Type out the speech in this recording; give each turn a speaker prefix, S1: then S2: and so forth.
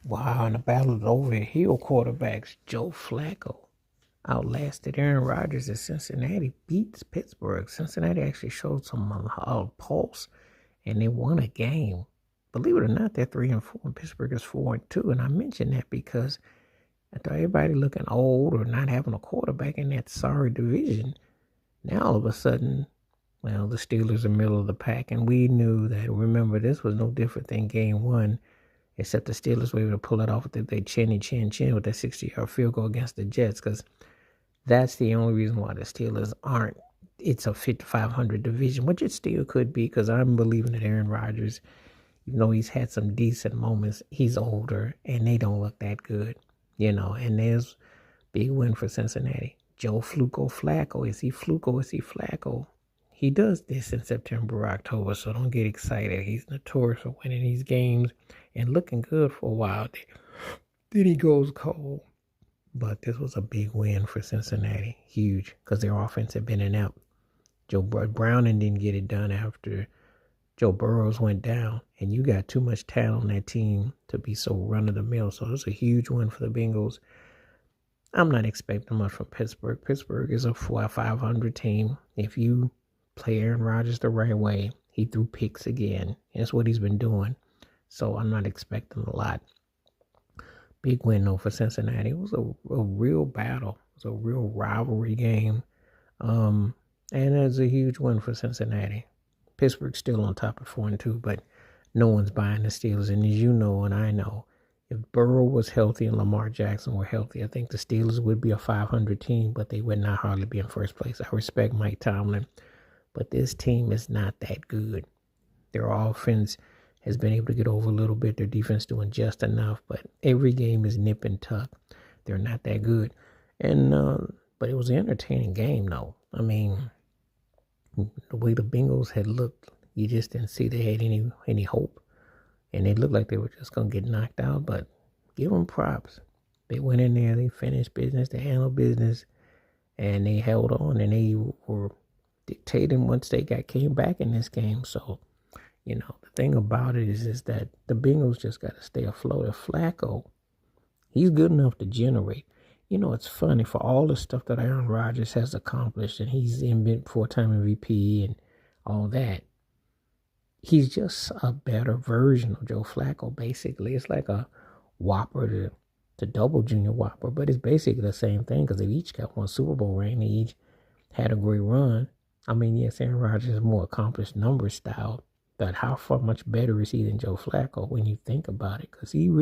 S1: Wow, and the battle is over. Heel quarterbacks Joe Flacco outlasted Aaron Rodgers as Cincinnati beats Pittsburgh. Cincinnati actually showed some pulse, and they won a game. Believe it or not, they're 3-4, and Pittsburgh is 4-2. And I mention that because after everybody looking old or not having a quarterback in that sorry division, now all of a sudden, well, the Steelers are middle of the pack, and we knew that. Remember, this was no different than Game 1, except the Steelers were able to pull it off with their chin with that 60-yard field goal against the Jets, because that's the only reason why the Steelers aren't. It's a 5,500 division, which it still could be, because I'm believing that Aaron Rodgers, even though he's had some decent moments, he's older, and they don't look that good, and there's big win for Cincinnati. Joe Fluco Flacco. Is he Fluco? Is he Flacco? He does this in September or October, so don't get excited. He's notorious for winning these games and looking good for a while. Then he goes cold. But this was a big win for Cincinnati. Huge, because their offense had been inept. Joe Browning didn't get it done after Joe Burrows went down. And you got too much talent on that team to be so run-of-the-mill. So it was a huge win for the Bengals. I'm not expecting much from Pittsburgh. Pittsburgh is a 500 team. If you play Aaron Rodgers the right way, he threw picks again. That's what he's been doing. So I'm not expecting a lot. Big win, though, for Cincinnati. It was a real battle. It was a real rivalry game. And it's a huge win for Cincinnati. Pittsburgh's still on top at 4-2, but no one's buying the Steelers. And as you know and I know, if Burrow was healthy and Lamar Jackson were healthy, I think the Steelers would be a 500 team, but they would not hardly be in first place. I respect Mike Tomlin, but this team is not that good. Their offense has been able to get over a little bit. Their defense doing just enough, but every game is nip and tuck. They're not that good. And but it was an entertaining game, though. I mean, the way the Bengals had looked, you just didn't see they had any hope. And they looked like they were just going to get knocked out, but give them props. They went in there, they finished business, they handled business, and they held on, and they were dictating once they came back in this game. So, the thing about it is that the Bengals just got to stay afloat. If Flacco, he's good enough to generate. It's funny, for all the stuff that Aaron Rodgers has accomplished, and he's in 4-time MVP and all that, he's just a better version of Joe Flacco, basically. It's like a Whopper to double Junior Whopper, but it's basically the same thing because they each got one Super Bowl ring. They each had a great run. I mean, yes, Aaron Rodgers is more accomplished number style, but how far much better is he than Joe Flacco when you think about it? Because he